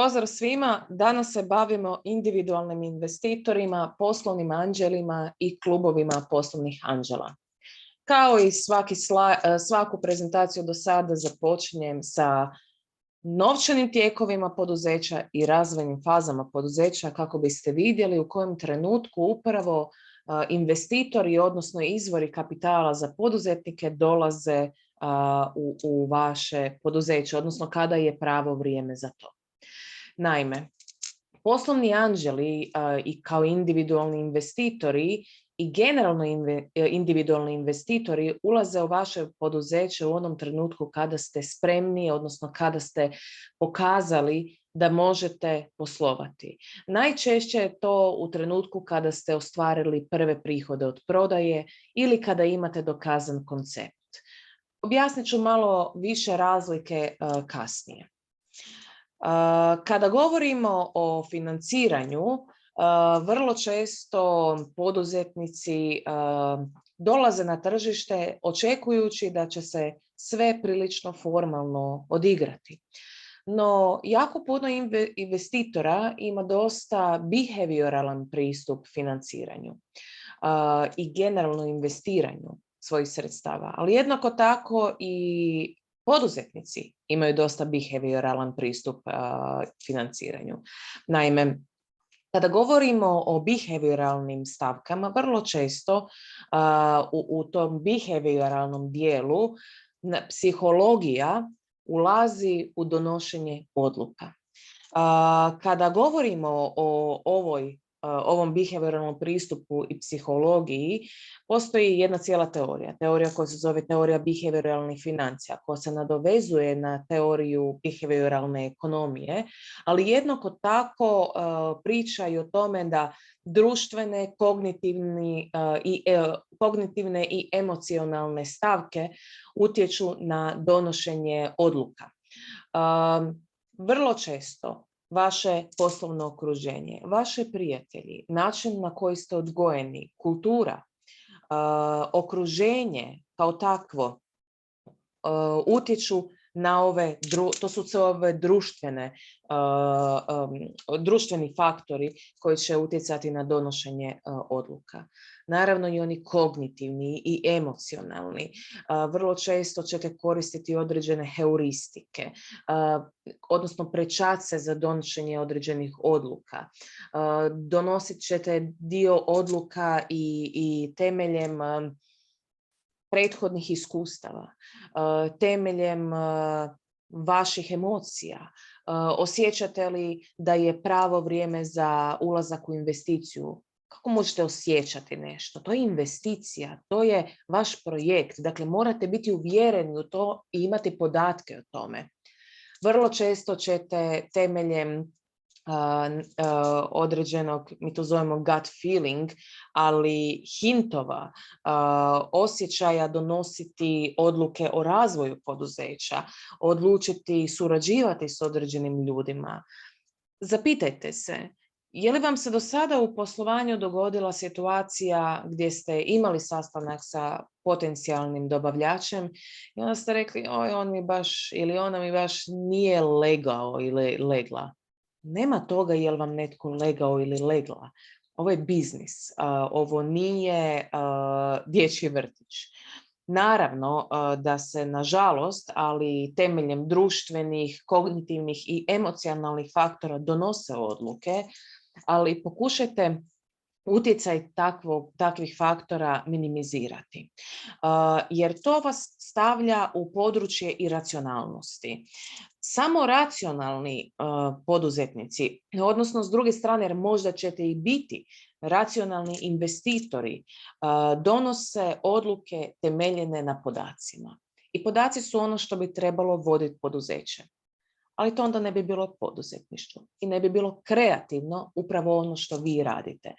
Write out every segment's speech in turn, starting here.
Pozdrav svima, danas se bavimo individualnim investitorima, poslovnim anđelima i klubovima poslovnih anđela. Kao i svaku prezentaciju do sada započinjem sa novčanim tijekovima poduzeća i razvojnim fazama poduzeća kako biste vidjeli u kojem trenutku upravo investitori, odnosno izvori kapitala za poduzetnike dolaze u vaše poduzeće, odnosno kada je pravo vrijeme za to. Naime, poslovni anđeli i kao individualni investitori i generalno individualni investitori ulaze u vaše poduzeće u onom trenutku kada ste spremni, odnosno kada ste pokazali da možete poslovati. Najčešće je to u trenutku kada ste ostvarili prve prihode od prodaje ili kada imate dokazan koncept. Objasnit ću malo više razlike kasnije. Kada govorimo o financiranju, vrlo često poduzetnici dolaze na tržište očekujući da će se sve prilično formalno odigrati. No, jako puno investitora ima dosta behavioralan pristup financiranju i generalno investiranju svojih sredstava, ali jednako tako i poduzetnici imaju dosta behavioralan pristup financiranju. Naime, kada govorimo o behavioralnim stavkama, vrlo često u tom behavioralnom dijelu psihologija ulazi u donošenje odluka. Kada govorimo o ovom behavioralnom pristupu i psihologiji, postoji jedna cijela teorija koja se zove teorija behavioralnih financija, koja se nadovezuje na teoriju behavioralne ekonomije, ali jednako tako priča i o tome da društvene, kognitivne i emocionalne stavke utječu na donošenje odluka. Vrlo često vaše poslovno okruženje, vaše prijatelji, način na koji ste odgojeni, kultura, okruženje kao takvo utječu na to su sve ove društveni faktori koji će utjecati na donošenje odluka. Naravno i oni kognitivni i emocionalni. Vrlo često ćete koristiti određene heuristike, odnosno prečace za donošenje određenih odluka. Donosit ćete dio odluka i temeljem prethodnih iskustava, temeljem vaših emocija. Osjećate li da je pravo vrijeme za ulazak u investiciju? Kako možete osjećati nešto? To je investicija, to je vaš projekt. Dakle, morate biti uvjereni u to i imati podatke o tome. Vrlo često ćete temeljem određenog, mi to zovemo gut feeling, ali hintova, osjećaja donositi odluke o razvoju poduzeća, odlučiti surađivati s određenim ljudima. Zapitajte se, je li vam se do sada u poslovanju dogodila situacija gdje ste imali sastanak sa potencijalnim dobavljačem i onda ste rekli, oj, on mi baš ili ona mi baš nije legao ili legla. Nema toga je li vam netko legao ili legla. Ovo je biznis. Ovo nije dječji vrtić. Naravno da se, nažalost, ali temeljem društvenih, kognitivnih i emocionalnih faktora donose odluke, ali pokušajte utjecaj takvih faktora minimizirati. Jer to vas stavlja u područje iracionalnosti. Samo racionalni poduzetnici, odnosno s druge strane, jer možda ćete i biti racionalni investitori, donose odluke temeljene na podacima. I podaci su ono što bi trebalo voditi poduzeće. Ali to onda ne bi bilo poduzetništvo i ne bi bilo kreativno upravo ono što vi radite.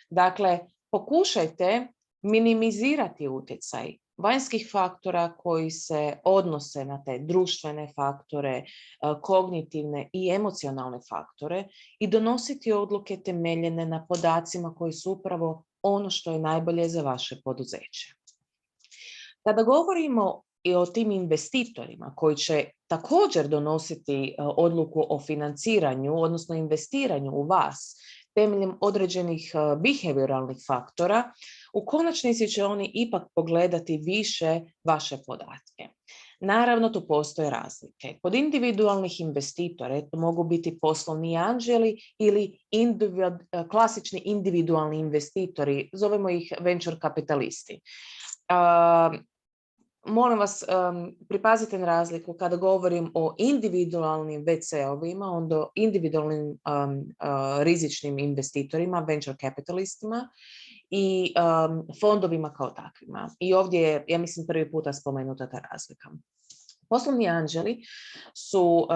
Dakle, pokušajte minimizirati utjecaj vanjskih faktora koji se odnose na te društvene faktore, kognitivne i emocionalne faktore i donositi odluke temeljene na podacima koji su upravo ono što je najbolje za vaše poduzeće. Kada govorimo i o tim investitorima koji će također donositi odluku o financiranju, odnosno investiranju u vas temeljem određenih behavioralnih faktora, u konačnici će oni ipak pogledati više vaše podatke. Naravno, tu postoje razlike. Kod individualnih investitora to mogu biti poslovni anđeli ili klasični individualni investitori, zovemo ih venture kapitalisti. Molim vas, pripazite na razliku kada govorim o individualnim VC-ovima, onda individualnim rizičnim investitorima, venture capitalistima i fondovima kao takvima. I ovdje je, ja mislim, prvi puta spomenuta ta razlika. Poslovni anđeli su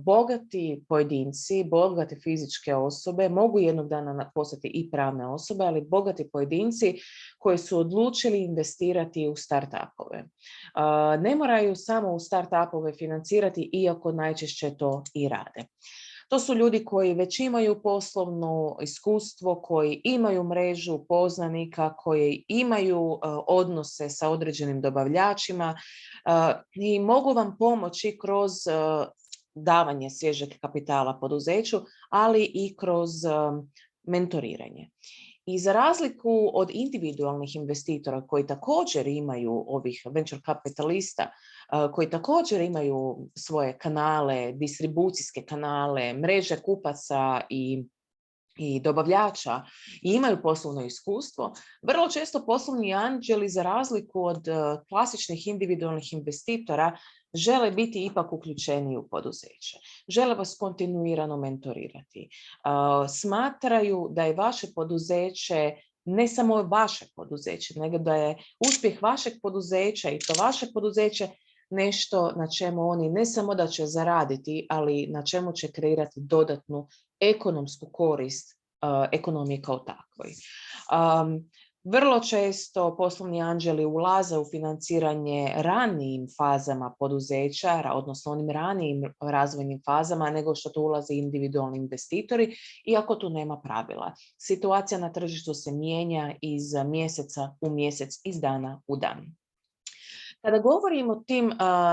bogati pojedinci, bogate fizičke osobe, mogu jednog dana postati i pravne osobe, ali bogati pojedinci koji su odlučili investirati u start-upove. Ne moraju samo u start-upove financirati, iako najčešće to i rade. To su ljudi koji već imaju poslovno iskustvo, koji imaju mrežu poznanika, koji imaju odnose sa određenim dobavljačima i mogu vam pomoći kroz davanje svježeg kapitala poduzeću, ali i kroz mentoriranje. I za razliku od individualnih investitora koji također imaju ovih venture kapitalista, koji također imaju svoje kanale, distribucijske kanale, mreže kupaca i dobavljača i imaju poslovno iskustvo, vrlo često poslovni anđeli, za razliku od klasičnih individualnih investitora, žele biti ipak uključeni u poduzeće. Žele vas kontinuirano mentorirati. Smatraju da je vaše poduzeće ne samo vaše poduzeće, nego da je uspjeh vašeg poduzeća i to vaše poduzeće nešto na čemu oni ne samo da će zaraditi, ali na čemu će kreirati dodatnu ekonomsku korist ekonomije kao takvoj. Vrlo često poslovni anđeli ulaze u financiranje ranijim fazama poduzeća, odnosno onim ranijim razvojnim fazama nego što tu ulaze individualni investitori, iako tu nema pravila. Situacija na tržištu se mijenja iz mjeseca u mjesec, iz dana u dan. Kada govorimo o tim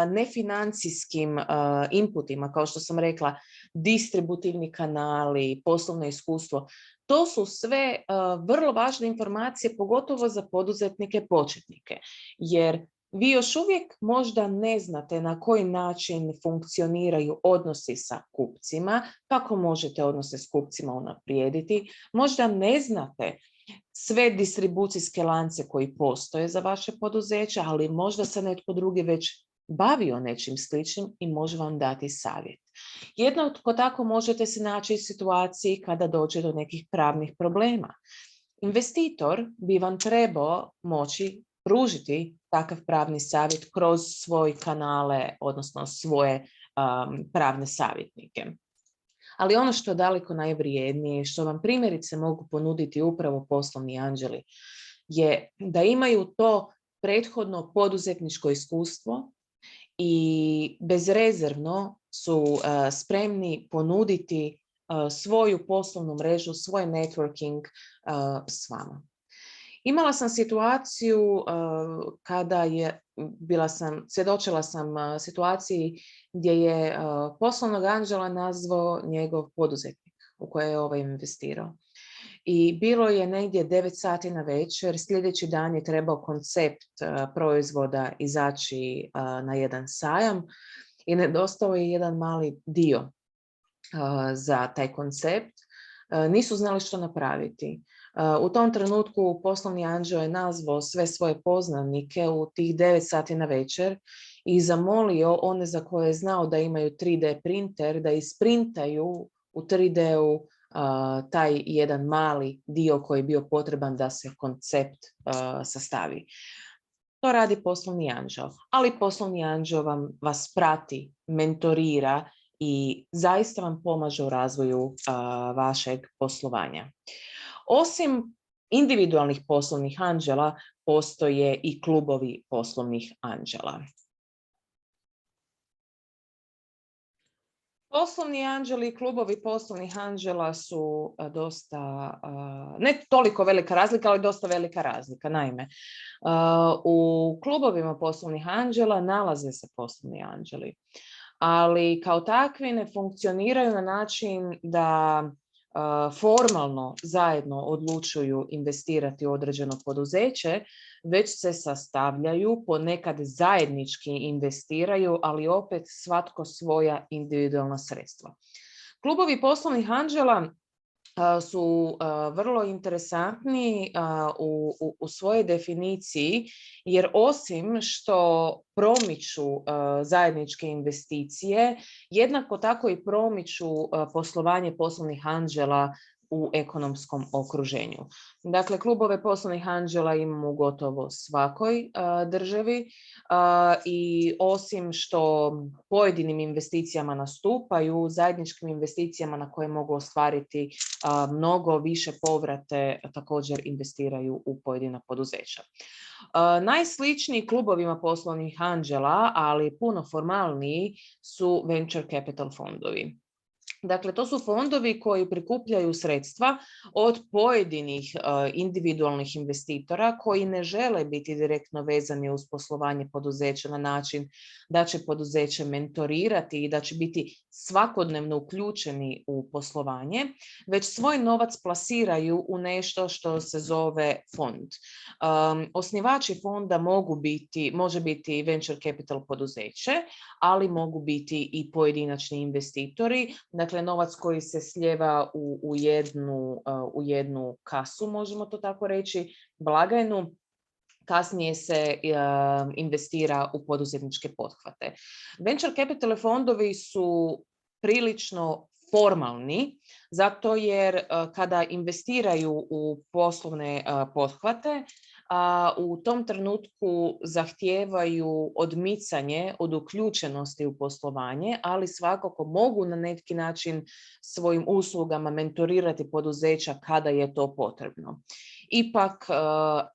nefinancijskim inputima, kao što sam rekla, distributivni kanali, poslovno iskustvo, to su sve vrlo važne informacije, pogotovo za poduzetnike početnike, jer vi još uvijek možda ne znate na koji način funkcioniraju odnosi sa kupcima, kako možete odnose s kupcima unaprijediti, možda ne znate sve distribucijske lance koji postoje za vaše poduzeće, ali možda se netko drugi već bavio nečim sličnim i može vam dati savjet. Jednako tako možete se naći u situaciji kada dođe do nekih pravnih problema. Investitor bi vam trebao moći pružiti takav pravni savjet kroz svoje kanale, odnosno svoje pravne savjetnike. Ali ono što je daleko najvrijednije, što vam primjerice mogu ponuditi upravo poslovni anđeli, je da imaju to prethodno poduzetničko iskustvo i bezrezervno su spremni ponuditi svoju poslovnu mrežu, svoj networking s vama. Imala sam situaciju kada svjedočila sam situaciji gdje je poslovnog anđela nazvao njegov poduzetnik u koje je ovaj investirao. I bilo je negdje 9 sati na večer, sljedeći dan je trebao koncept proizvoda izaći na jedan sajam i nedostao je jedan mali dio za taj koncept. Nisu znali što napraviti. U tom trenutku poslovni anđeo je nazvao sve svoje poznanike u tih 9 sati na večer i zamolio one za koje je znao da imaju 3D printer da isprintaju u 3D-u taj jedan mali dio koji je bio potreban da se koncept sastavi. To radi poslovni anđeo, ali poslovni anđeo vas prati, mentorira i zaista vam pomaže u razvoju vašeg poslovanja. Osim individualnih poslovnih anđela, postoje i klubovi poslovnih anđela. Poslovni anđeli i klubovi poslovnih anđela su dosta, ne toliko velika razlika, ali dosta velika razlika. Naime, u klubovima poslovnih anđela nalaze se poslovni anđeli, ali kao takvi ne funkcioniraju na način da formalno zajedno odlučuju investirati u određeno poduzeće, već se sastavljaju, ponekad zajednički investiraju, ali opet svatko svoja individualna sredstva. Klubovi poslovnih anđela su vrlo interesantni u svojoj definiciji, jer osim što promiču zajedničke investicije, jednako tako i promiču poslovanje poslovnih anđela u ekonomskom okruženju. Dakle, klubove poslovnih anđela imamo u gotovo svakoj državi i osim što pojedinim investicijama nastupaju, zajedničkim investicijama na koje mogu ostvariti mnogo više povrate, također investiraju u pojedina poduzeća. Najsličniji klubovima poslovnih anđela, ali puno formalniji, su venture capital fondovi. Dakle, to su fondovi koji prikupljaju sredstva od pojedinih individualnih investitora koji ne žele biti direktno vezani uz poslovanje poduzeća na način da će poduzeće mentorirati i da će biti svakodnevno uključeni u poslovanje, već svoj novac plasiraju u nešto što se zove fond. Osnivači fonda može biti venture capital poduzeće, ali mogu biti i pojedinačni investitori. Dakle, novac koji se slijeva u jednu kasu, možemo to tako reći, blagajnu, kasnije se investira u poduzetničke pothvate. Venture capital fondovi su prilično formalni, zato jer kada investiraju u poslovne pothvate, u tom trenutku zahtijevaju odmicanje od uključenosti u poslovanje, ali svakako mogu na neki način svojim uslugama mentorirati poduzeća kada je to potrebno. Ipak,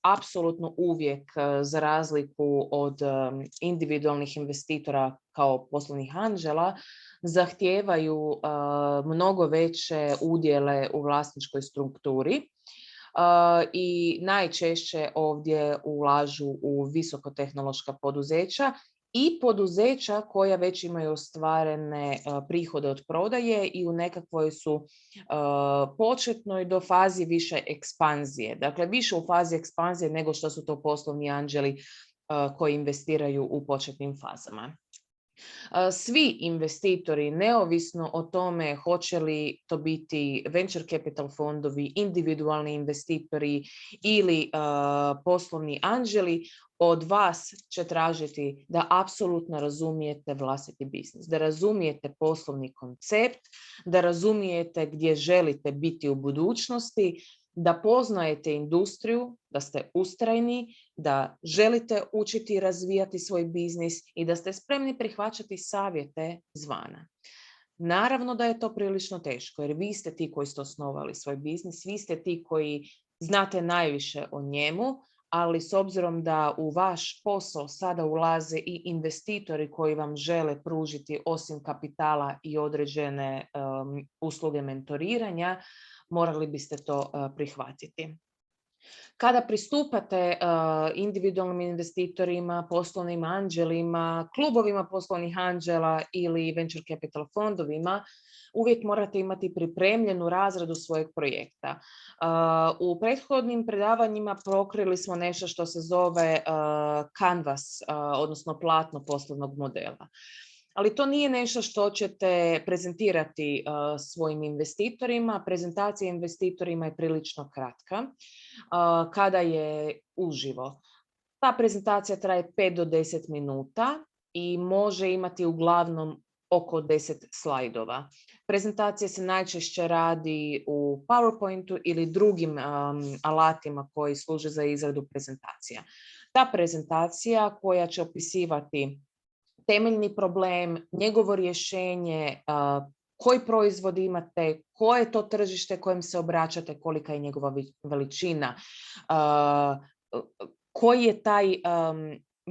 apsolutno uvijek, za razliku od individualnih investitora kao poslovnih anđela, zahtijevaju mnogo veće udjele u vlasničkoj strukturi i najčešće ovdje ulažu u visokotehnološka poduzeća i poduzeća koja već imaju ostvarene prihode od prodaje i u nekakvoj su početnoj do fazi više ekspanzije. Dakle, više u fazi ekspanzije nego što su to poslovni anđeli koji investiraju u početnim fazama. Svi investitori, neovisno o tome hoće li to biti venture capital fondovi, individualni investitori ili poslovni anđeli, od vas će tražiti da apsolutno razumijete vlastiti biznis, da razumijete poslovni koncept, da razumijete gdje želite biti u budućnosti, da poznajete industriju, da ste ustrajni, da želite učiti i razvijati svoj biznis i da ste spremni prihvaćati savjete izvana. Naravno da je to prilično teško, jer vi ste ti koji ste osnovali svoj biznis, vi ste ti koji znate najviše o njemu, ali s obzirom da u vaš posao sada ulaze i investitori koji vam žele pružiti osim kapitala i određene usluge mentoriranja, morali biste to prihvatiti. Kada pristupate individualnim investitorima, poslovnim anđelima, klubovima poslovnih anđela ili venture capital fondovima, uvijek morate imati pripremljenu razradu svojeg projekta. U prethodnim predavanjima pokrili smo nešto što se zove canvas, odnosno platno poslovnog modela. Ali to nije nešto što ćete prezentirati svojim investitorima. Prezentacija investitorima je prilično kratka kada je uživo. Ta prezentacija traje 5 do 10 minuta i može imati uglavnom oko 10 slajdova. Prezentacija se najčešće radi u PowerPointu ili drugim alatima koji služe za izradu prezentacija. Ta prezentacija koja će opisivati temeljni problem, njegovo rješenje, koji proizvod imate, koje je to tržište kojem se obraćate, kolika je njegova veličina, koji je taj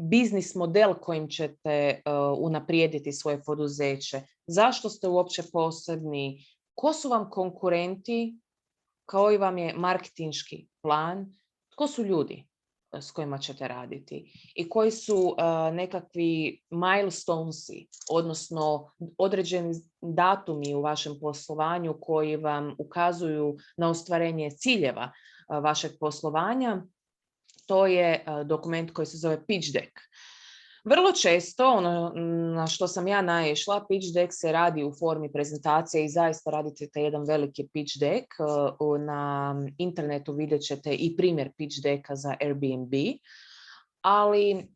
biznis model kojim ćete unaprijediti svoje poduzeće, zašto ste uopće posebni, ko su vam konkurenti, koji vam je marketinški plan, tko su ljudi s kojima ćete raditi i koji su nekakvi milestonesi, odnosno određeni datumi u vašem poslovanju koji vam ukazuju na ostvarenje ciljeva vašeg poslovanja. To je dokument koji se zove pitch deck. Vrlo često, ono na što sam ja naišla, pitch deck se radi u formi prezentacije i zaista radite taj jedan veliki pitch deck. Na internetu vidjet ćete i primjer pitch decka za Airbnb, ali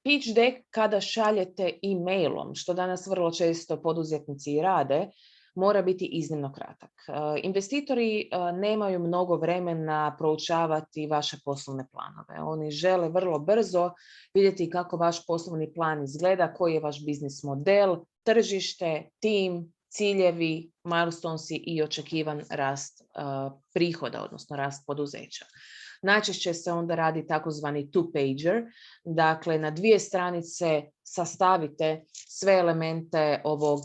pitch deck kada šaljete e-mailom, što danas vrlo često poduzetnici i rade, mora biti iznimno kratak. Investitori nemaju mnogo vremena proučavati vaše poslovne planove. Oni žele vrlo brzo vidjeti kako vaš poslovni plan izgleda, koji je vaš biznis model, tržište, tim, ciljevi, milestonesi i očekivan rast prihoda, odnosno rast poduzeća. Najčešće se onda radi takozvani two-pager, dakle na 2 stranice sastavite sve elemente ovog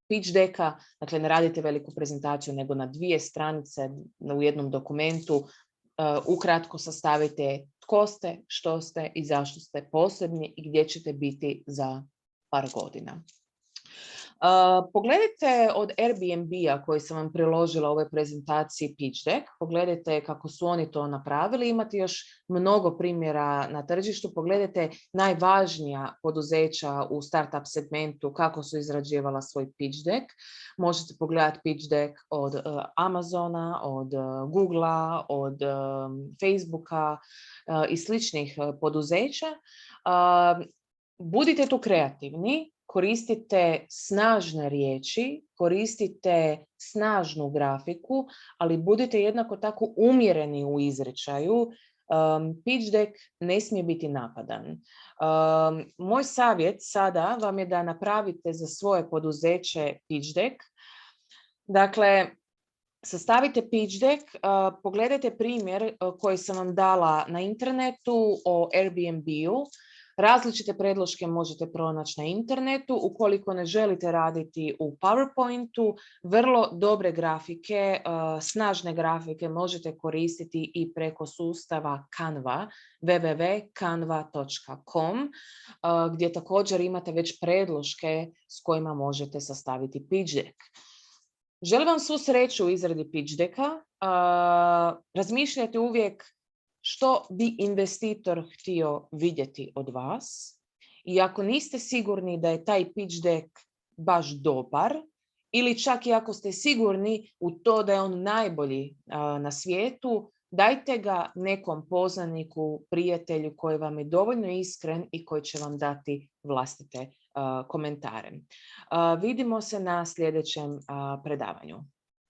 pitch decka, dakle ne radite veliku prezentaciju nego na 2 stranice u jednom dokumentu, ukratko sastavite tko ste, što ste i zašto ste posebni i gdje ćete biti za par godina. Pogledajte od Airbnb-a koji sam vam priložila u ovoj prezentaciji pitch deck, pogledajte kako su oni to napravili, imate još mnogo primjera na tržištu, pogledajte najvažnija poduzeća u startup segmentu kako su izrađivala svoj pitch deck. Možete pogledati pitch deck od Amazona, od Googlea, od Facebooka i sličnih poduzeća. Budite tu kreativni. Koristite snažne riječi, koristite snažnu grafiku, ali budite jednako tako umjereni u izričaju. Pitch deck ne smije biti napadan. Moj savjet sada vam je da napravite za svoje poduzeće pitch deck. Dakle, sastavite pitch deck, pogledajte primjer koji sam vam dala na internetu o Airbnb-u. Različite predloške možete pronaći na internetu. Ukoliko ne želite raditi u PowerPointu, vrlo dobre grafike, snažne grafike možete koristiti i preko sustava Canva, www.canva.com, gdje također imate već predloške s kojima možete sastaviti pitch deck. Želim vam svu sreću u izradi pitch decka. Razmišljajte uvijek što bi investitor htio vidjeti od vas i ako niste sigurni da je taj pitch deck baš dobar ili čak i ako ste sigurni u to da je on najbolji na svijetu, dajte ga nekom poznaniku, prijatelju koji vam je dovoljno iskren i koji će vam dati vlastite komentare. Vidimo se na sljedećem predavanju.